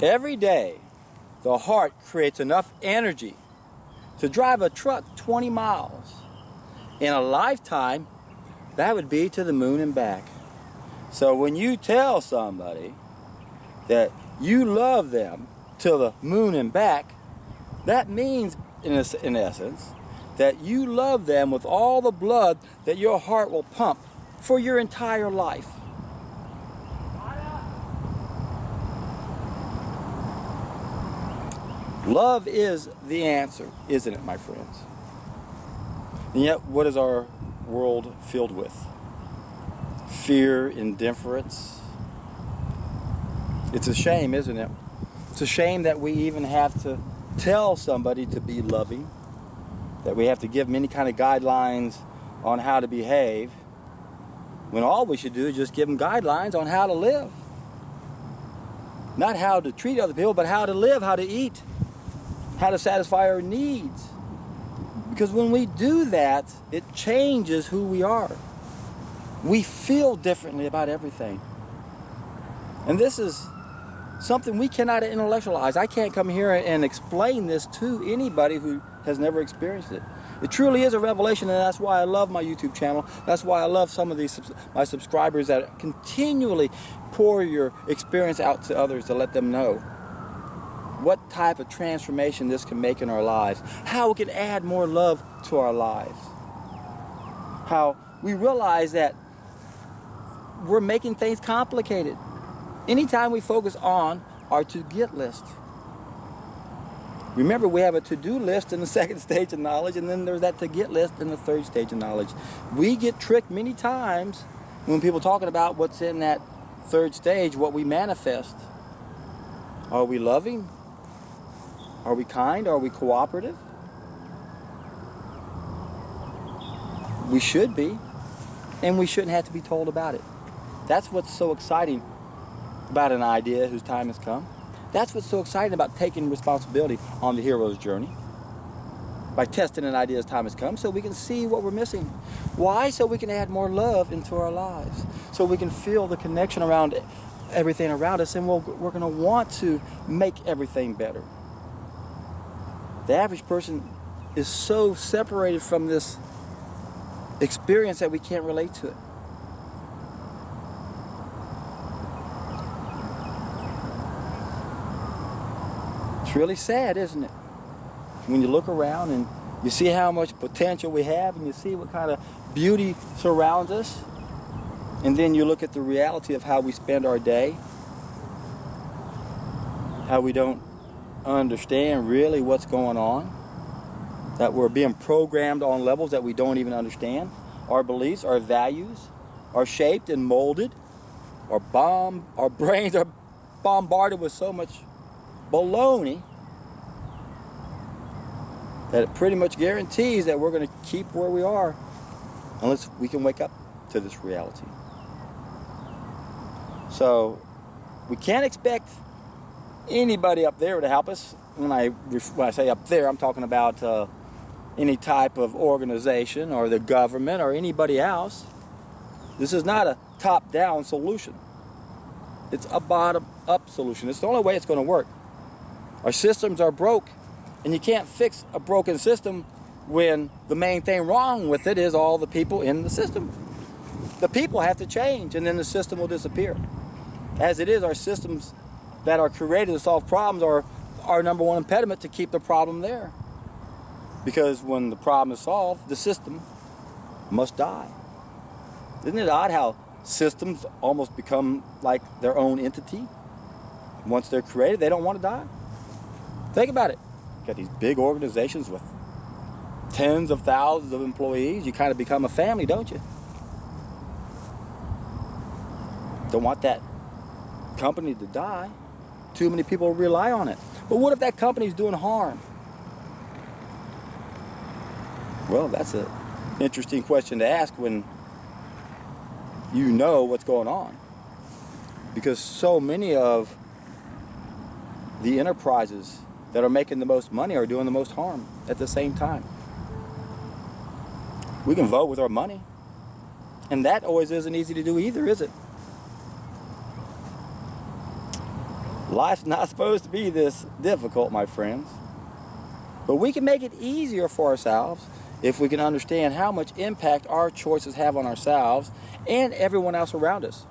Every day, the heart creates enough energy to drive a truck 20 miles. In a lifetime, that would be to the moon and back. So when you tell somebody that you love them to the moon and back, that means, in essence, that you love them with all the blood that your heart will pump for your entire life. Love is the answer, isn't it, my friends? And yet, what is our world filled with? Fear, indifference. It's a shame, isn't it? It's a shame that we even have to tell somebody to be loving, that we have to give them any kind of guidelines on how to behave, when all we should do is just give them guidelines on how to live. Not how to treat other people, but how to live, how to eat, how to satisfy our needs. Because when we do that, it changes who we are. We feel differently about everything. And this is something we cannot intellectualize. I can't come here and explain this to anybody who has never experienced it. It truly is a revelation, and that's why I love my YouTube channel. That's why I love some of my subscribers that continually pour your experience out to others to let them know what type of transformation this can make in our lives, how it can add more love to our lives, how we realize that we're making things complicated. Anytime we focus on our to-get list. Remember, we have a to-do list in the second stage of knowledge, and then there's that to-get list in the third stage of knowledge. We get tricked many times when people talking about what's in that third stage, what we manifest. Are we loving? Are we kind? Are we cooperative? We should be, and we shouldn't have to be told about it. That's what's so exciting about an idea whose time has come. That's what's so exciting about taking responsibility on the hero's journey. By testing an idea's time has come, so we can see what we're missing. Why? So we can add more love into our lives. So we can feel the connection around everything around us, and we're going to want to make everything better. The average person is so separated from this experience that we can't relate to it. It's really sad, isn't it? When you look around and you see how much potential we have, and you see what kind of beauty surrounds us, and then you look at the reality of how we spend our day, how we don't understand really what's going on, that we're being programmed on levels that we don't even understand. Our beliefs, our values are shaped and molded. Our brains are bombarded with so much baloney that it pretty much guarantees that we're going to keep where we are unless we can wake up to this reality. So we can't expect anybody up there to help us. When I say up there, I'm talking about any type of organization or the government or anybody else. This is not a top-down solution. It's a bottom-up solution. It's the only way it's going to work. Our systems are broke, and you can't fix a broken system when the main thing wrong with it is all the people in the system. The people have to change, and then the system will disappear. As it is, our systems that are created to solve problems are our number one impediment to keep the problem there. Because when the problem is solved, the system must die. Isn't it odd how systems almost become like their own entity? Once they're created, they don't want to die. Think about it. You got these big organizations with tens of thousands of employees. You kind of become a family, don't you? Don't want that company to die. Too many people rely on it. But what if that company's doing harm? Well, that's an interesting question to ask when you know what's going on. Because so many of the enterprises that are making the most money are doing the most harm at the same time. We can vote with our money. And that always isn't easy to do either, is it? Life's not supposed to be this difficult, my friends. But we can make it easier for ourselves if we can understand how much impact our choices have on ourselves and everyone else around us.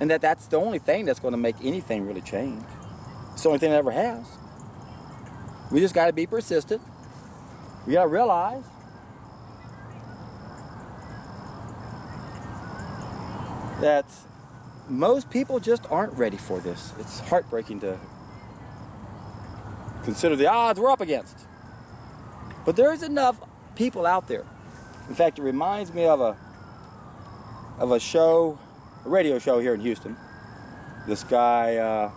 And that's the only thing that's going to make anything really change. It's the only thing that ever has. We just got to be persistent. We got to realize that most people just aren't ready for this. It's heartbreaking to consider the odds we're up against. But there's enough people out there. In fact, it reminds me of a show, a radio show here in Houston. This guy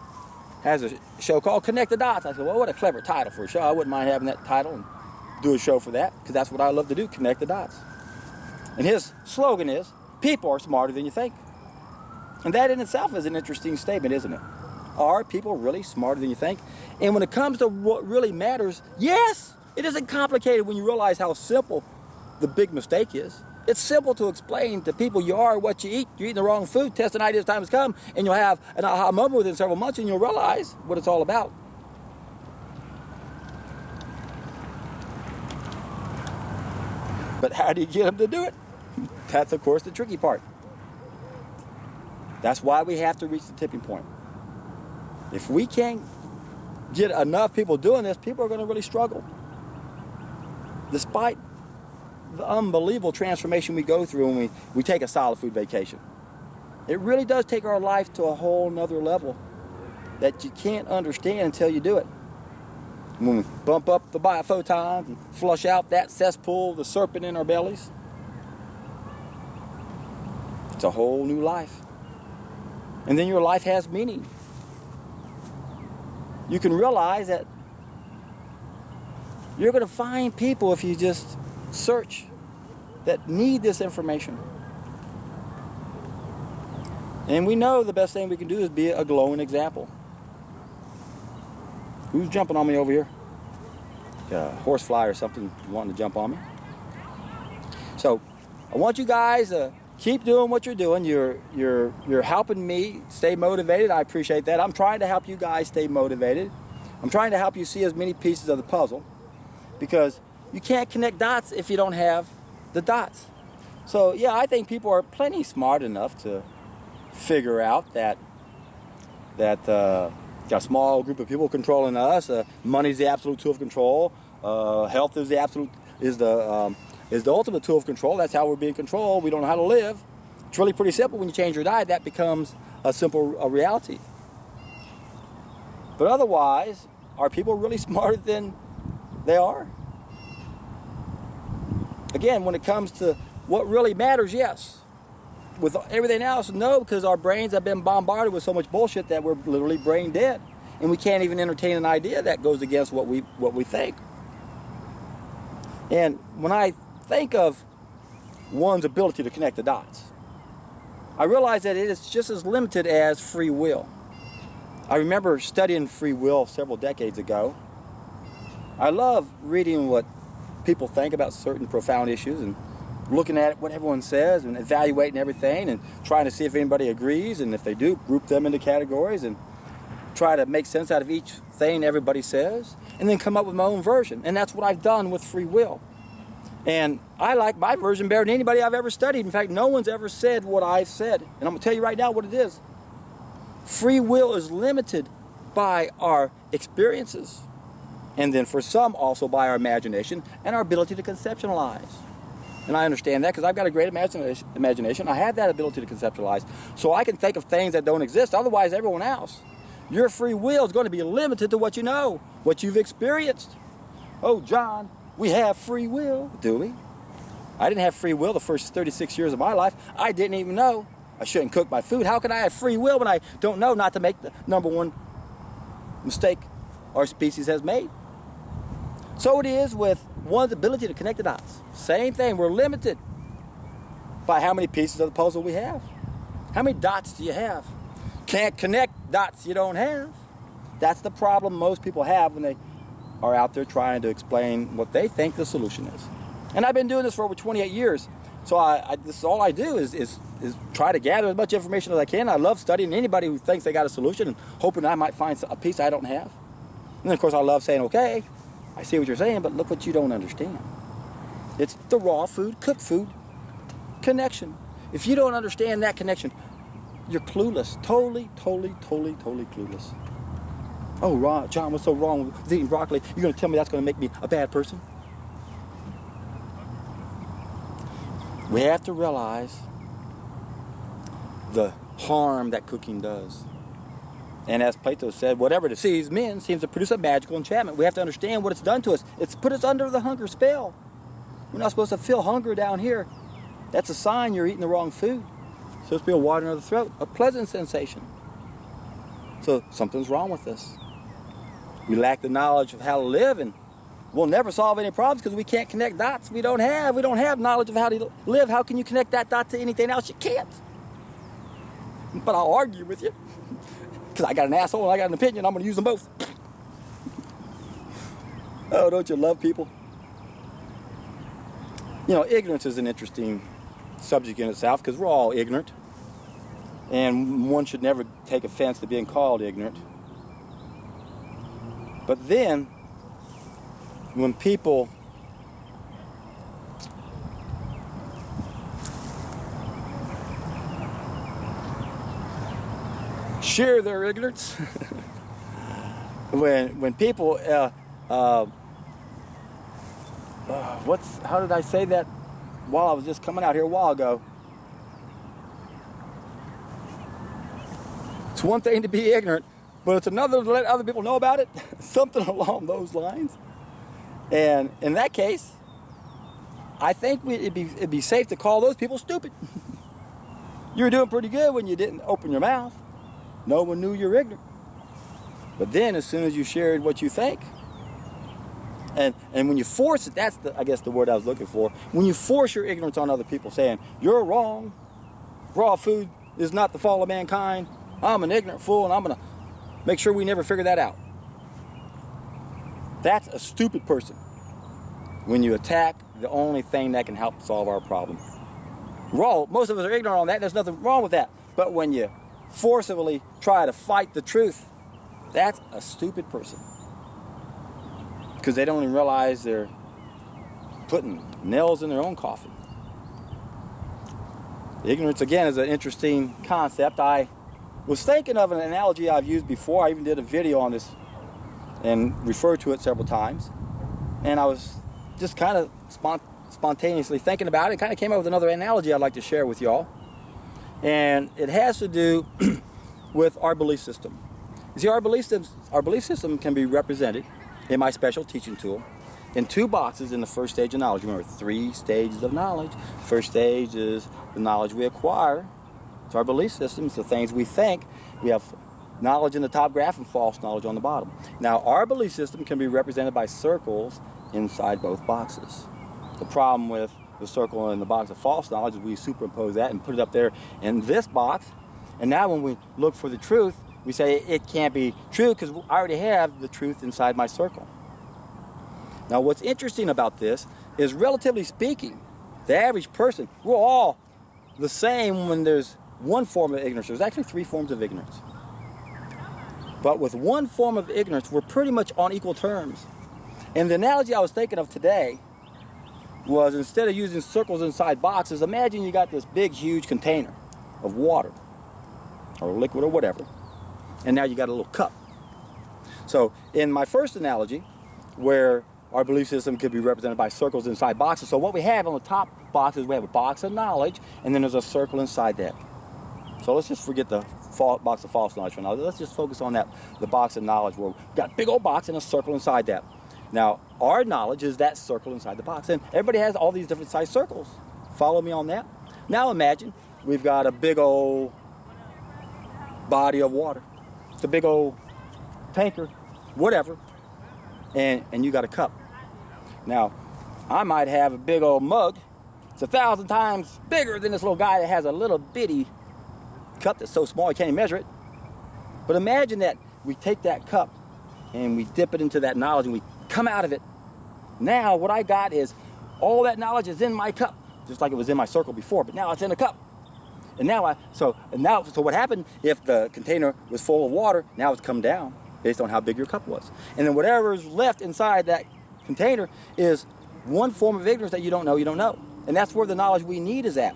has a show called Connect the Dots. I said, well, what a clever title for a show. I wouldn't mind having that title and do a show for that, because that's what I love to do, connect the dots. And his slogan is, people are smarter than you think. And that in itself is an interesting statement, isn't it? Are people really smarter than you think? And when it comes to what really matters, yes, it isn't complicated when you realize how simple the big mistake is. It's simple to explain to people you are what you eat. You're eating the wrong food, test an idea as time has come, and you'll have an aha moment within several months, and you'll realize what it's all about. But how do you get them to do it? That's, of course, the tricky part. That's why we have to reach the tipping point. If we can't get enough people doing this, people are going to really struggle. Despite the unbelievable transformation we go through when we take a solid food vacation. It really does take our life to a whole nother level that you can't understand until you do it. When we bump up the biophotons and flush out that cesspool, the serpent in our bellies, it's a whole new life. And then your life has meaning. You can realize that you're going to find people, if you just search, that need this information. And we know the best thing we can do is be a glowing example. Who's jumping on me over here? A horsefly or something wanting to jump on me. So I want you guys to keep doing what you're doing. You're helping me stay motivated. I appreciate that. I'm trying to help you guys stay motivated. I'm trying to help you see as many pieces of the puzzle, because you can't connect dots if you don't have the dots. So yeah, I think people are plenty smart enough to figure out that got a small group of people controlling us. Money is the absolute tool of control. Health is the ultimate tool of control. That's how we're being controlled. We don't know how to live. It's really pretty simple. When you change your diet, that becomes a simple reality. But otherwise, are people really smarter than they are? Again, when it comes to what really matters, yes. With everything else, no, because our brains have been bombarded with so much bullshit that we're literally brain dead. And we can't even entertain an idea that goes against what we think. And when I think of one's ability to connect the dots, I realize that it is just as limited as free will. I remember studying free will several decades ago. I love reading what people think about certain profound issues and looking at what everyone says and evaluating everything and trying to see if anybody agrees, and if they do, group them into categories and try to make sense out of each thing everybody says, and then come up with my own version. And that's what I've done with free will. And I like my version better than anybody I've ever studied. In fact, no one's ever said what I've said. And I'm going to tell you right now what it is. Free will is limited by our experiences, and then for some also by our imagination and our ability to conceptualize. And I understand that because I've got a great imagination. I have that ability to conceptualize. So I can think of things that don't exist. Otherwise, everyone else, your free will is going to be limited to what you know, what you've experienced. Oh, John, we have free will. Do we? I didn't have free will the first 36 years of my life. I didn't even know I shouldn't cook my food. How can I have free will when I don't know not to make the number one mistake our species has made? So it is with one's ability to connect the dots. Same thing. We're limited by how many pieces of the puzzle we have. How many dots do you have? Can't connect dots you don't have. That's the problem most people have when they are out there trying to explain what they think the solution is. And I've been doing this for over 28 years. So this is all I do is is try to gather as much information as I can. I love studying anybody who thinks they got a solution and hoping I might find a piece I don't have. And then, of course, I love saying, okay, I see what you're saying, but look what you don't understand. It's the raw food, cooked food connection. If you don't understand that connection, you're clueless. Totally clueless. Oh, Ron, John, what's so wrong with eating broccoli? You're going to tell me that's going to make me a bad person? We have to realize the harm that cooking does. And as Plato said, whatever deceives men seems to produce a magical enchantment. We have to understand what it's done to us. It's put us under the hunger spell. We're not supposed to feel hunger down here. That's a sign you're eating the wrong food. It's supposed to be a water in the throat, a pleasant sensation. So something's wrong with us. We lack the knowledge of how to live, and we'll never solve any problems because we can't connect dots. We don't have knowledge of how to live. How can you connect that dot to anything else? You can't. But I'll argue with you because I got an asshole and I got an opinion. I'm going to use them both. Oh, don't you love people? You know, ignorance is an interesting subject in itself because we're all ignorant. And one should never take offense to being called ignorant. But then, when people share their ignorance, when people, how did I say that while I was just coming out here a while ago? It's one thing to be ignorant, but it's another to let other people know about it. Something along those lines. And in that case, I think it'd be safe to call those people stupid. You were doing pretty good when you didn't open your mouth. No one knew you're ignorant. But then as soon as you shared what you think, and when you force it, that's I guess the word I was looking for. When you force your ignorance on other people saying, you're wrong, raw food is not the fall of mankind, I'm an ignorant fool and I'm going to make sure we never figure that out. That's a stupid person. When you attack the only thing that can help solve our problem. Most of us are ignorant on that. There's nothing wrong with that. But when you forcibly try to fight the truth, that's a stupid person. Because they don't even realize they're putting nails in their own coffin. Ignorance, again, is an interesting concept. I was thinking of an analogy I've used before. I even did a video on this and referred to it several times. And I was just kind of spontaneously thinking about it. Kind of came up with another analogy I'd like to share with y'all. And it has to do with our belief system. You see, our belief system can be represented in my special teaching tool in two boxes in the first stage of knowledge. Remember, 3 stages of knowledge. First stage is the knowledge we acquire. It's our belief systems, the things we think. We have knowledge in the top graph and false knowledge on the bottom. Now, our belief system can be represented by circles inside both boxes. The problem with the circle in the box of false knowledge is we superimpose that and put it up there in this box. And now when we look for the truth, we say it can't be true because I already have the truth inside my circle. Now, what's interesting about this is, relatively speaking, the average person, we're all the same when there's one form of ignorance. There's actually 3 forms of ignorance. But with one form of ignorance, we're pretty much on equal terms. And the analogy I was thinking of today was, instead of using circles inside boxes, imagine you got this big, huge container of water or liquid or whatever, and now you got a little cup. So in my first analogy, where our belief system could be represented by circles inside boxes, so what we have on the top box is we have a box of knowledge, and then there's a circle inside that. So let's just forget the box of false knowledge for now. Let's just focus on that, the box of knowledge, where we've got a big old box and a circle inside that. Now, our knowledge is that circle inside the box. And everybody has all these different sized circles. Follow me on that? Now imagine we've got a big old body of water. It's a big old tanker, whatever. And you got a cup. Now, I might have a big old mug. It's 1,000 times bigger than this little guy that has a little bitty cup that's so small you can't even measure it. But imagine that we take that cup and we dip it into that knowledge and we come out of it. Now what I got is all that knowledge is in my cup, just like it was in my circle before, but now it's in a cup. And now so what happened if the container was full of water? Now it's come down based on how big your cup was. And then whatever is left inside that container is one form of ignorance that you don't know. And that's where the knowledge we need is at.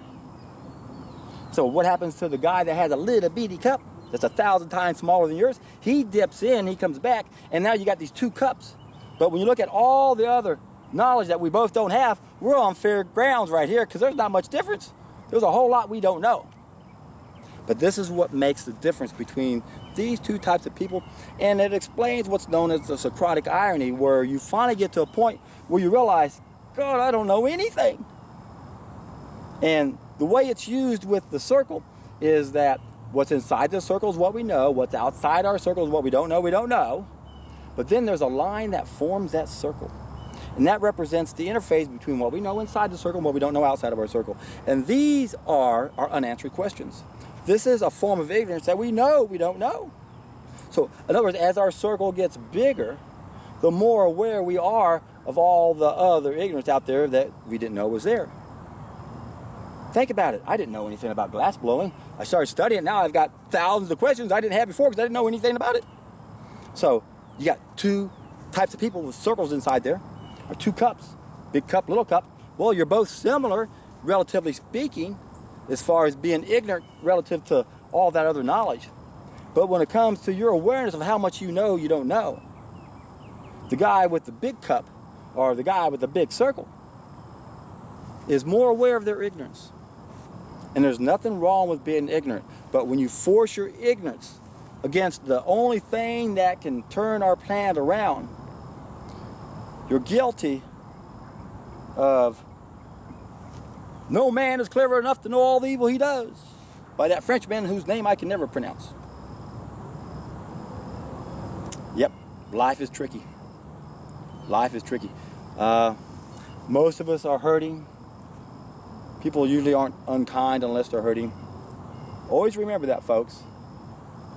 So what happens to the guy that has a little bitty cup that's 1,000 times smaller than yours? He dips in, he comes back, and now you got these two cups. But when you look at all the other knowledge that we both don't have, we're on fair grounds right here, because there's not much difference. There's a whole lot we don't know. But this is what makes the difference between these two types of people, and it explains what's known as the Socratic irony, where you finally get to a point where you realize, God, I don't know anything. And the way it's used with the circle is that what's inside the circle is what we know, what's outside our circle is what we don't know. But then there's a line that forms that circle. And that represents the interface between what we know inside the circle and what we don't know outside of our circle. And these are our unanswered questions. This is a form of ignorance that we know we don't know. So, in other words, as our circle gets bigger, the more aware we are of all the other ignorance out there that we didn't know was there. Think about it. I didn't know anything about glass blowing. I started studying it. Now I've got thousands of questions I didn't have before because I didn't know anything about it. So, you got two types of people with circles inside there, or two cups, big cup, little cup. Well, you're both similar, relatively speaking, as far as being ignorant relative to all that other knowledge. But when it comes to your awareness of how much you know you don't know, the guy with the big cup or the guy with the big circle is more aware of their ignorance. And there's nothing wrong with being ignorant. But when you force your ignorance against the only thing that can turn our planet around, you're guilty of no man is clever enough to know all the evil he does, by that Frenchman whose name I can never pronounce. Yep, life is tricky. Life is tricky. Most of us are hurting. People usually aren't unkind unless they're hurting. Always remember that, folks.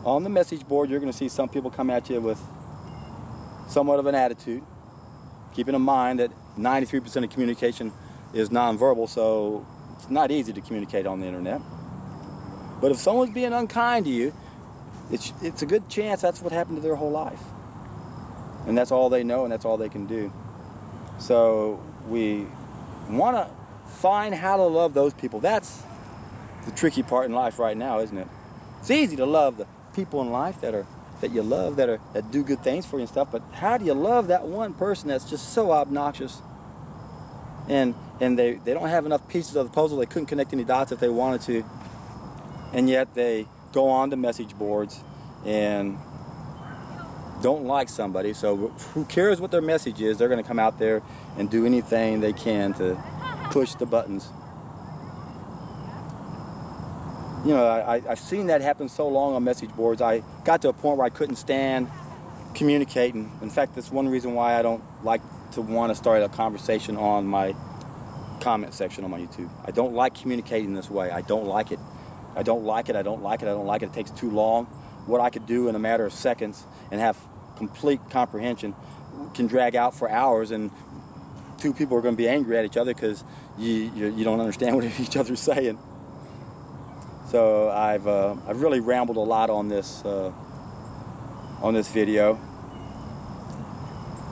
On the message board, you're going to see some people come at you with somewhat of an attitude, keeping in mind that 93% of communication is nonverbal, so it's not easy to communicate on the internet. But if someone's being unkind to you, it's a good chance that's what happened to their whole life. And that's all they know, and that's all they can do. So we want to find how to love those people. That's the tricky part in life right now, isn't it? It's easy to love the people in life that you love, that do good things for you and stuff, but how do you love that one person that's just so obnoxious and they don't have enough pieces of the puzzle, they couldn't connect any dots if they wanted to, and yet they go on to message boards and don't like somebody, so who cares what their message is? They're going to come out there and do anything they can to push the buttons. You know, I've seen that happen so long on message boards. I got to a point where I couldn't stand communicating. In fact, that's one reason why I don't like to want to start a conversation on my comment section on my YouTube. I don't like communicating this way. I don't like it. I don't like it. It takes too long. What I could do in a matter of seconds and have complete comprehension can drag out for hours, and two people are going to be angry at each other because you don't understand what each other's saying. So I've really rambled a lot on this video,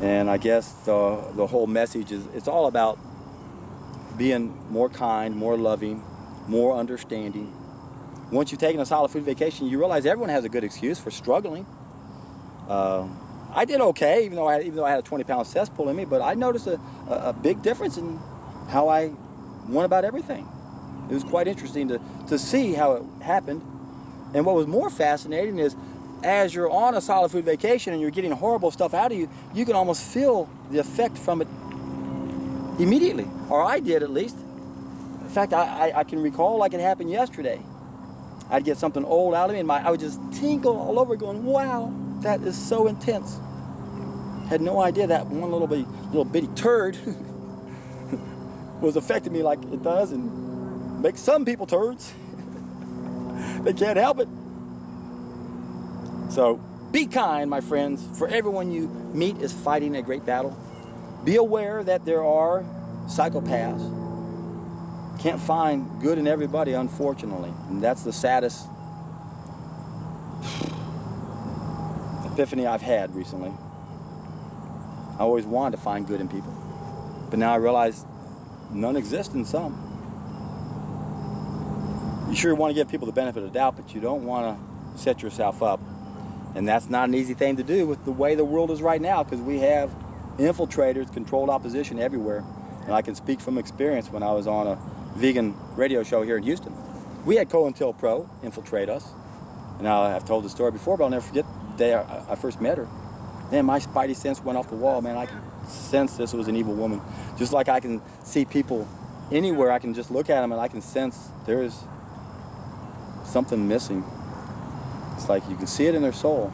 and I guess the whole message is it's all about being more kind, more loving, more understanding. Once you've taken a solid food vacation, you realize everyone has a good excuse for struggling. I did okay, even though I had a 20-pound cesspool in me, but I noticed a big difference in how I went about everything. It was quite interesting to see how it happened. And what was more fascinating is as you're on a solid food vacation and you're getting horrible stuff out of you, you can almost feel the effect from it immediately. Or I did, at least. In fact, I can recall like it happened yesterday. I'd get something old out of me and I would just tinkle all over going, wow, that is so intense. Had no idea that one little bitty turd was affecting me like it does and makes some people turds. They can't help it. So be kind, my friends, for everyone you meet is fighting a great battle. Be aware that there are psychopaths, can't find good in everybody, unfortunately. And that's the saddest epiphany I've had recently. I always wanted to find good in people, but now I realize none exist in some. You sure want to give people the benefit of the doubt, but you don't want to set yourself up. And that's not an easy thing to do with the way the world is right now, because we have infiltrators, controlled opposition everywhere. And I can speak from experience when I was on a vegan radio show here in Houston. We had COINTELPRO infiltrate us. And I've told the story before, but I'll never forget the day I first met her. Man, my spidey sense went off the wall. Man, I could sense this was an evil woman. Just like I can see people anywhere, I can just look at them and I can sense there's something missing. It's like you can see it in their soul.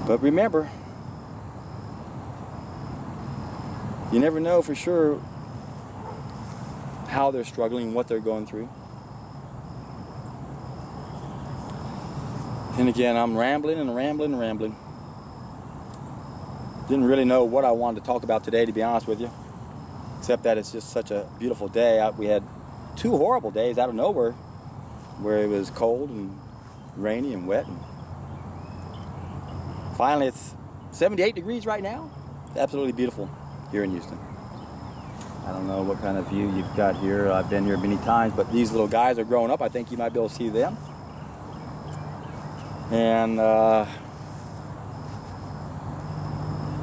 But remember, you never know for sure how they're struggling, what they're going through. And again, I'm rambling and rambling and rambling. Didn't really know what I wanted to talk about today, to be honest with you. Except that it's just such a beautiful day. We had 2 horrible days out of nowhere where it was cold and rainy and wet. And finally, it's 78 degrees right now. It's absolutely beautiful here in Houston. I don't know what kind of view you've got here. I've been here many times, but these little guys are growing up. I think you might be able to see them. And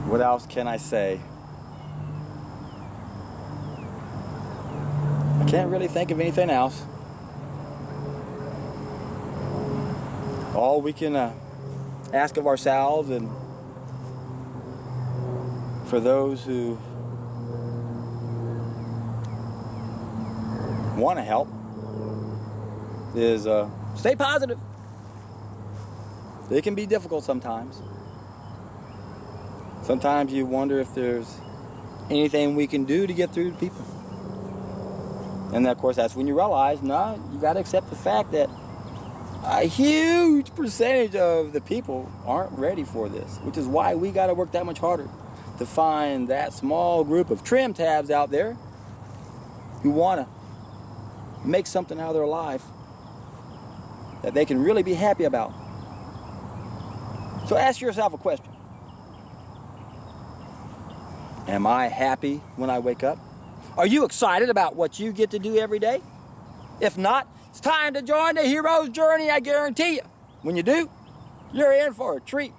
what else can I say? I can't really think of anything else. All we can ask of ourselves, and for those who want to help, is stay positive. It can be difficult sometimes. Sometimes you wonder if there's anything we can do to get through to people. And of course, that's when you realize, no, you got to accept the fact that a huge percentage of the people aren't ready for this, which is why we got to work that much harder to find that small group of trim tabs out there who want to make something out of their life that they can really be happy about. So ask yourself a question. Am I happy when I wake up? Are you excited about what you get to do every day? If not, it's time to join the hero's journey, I guarantee you. When you do, you're in for a treat.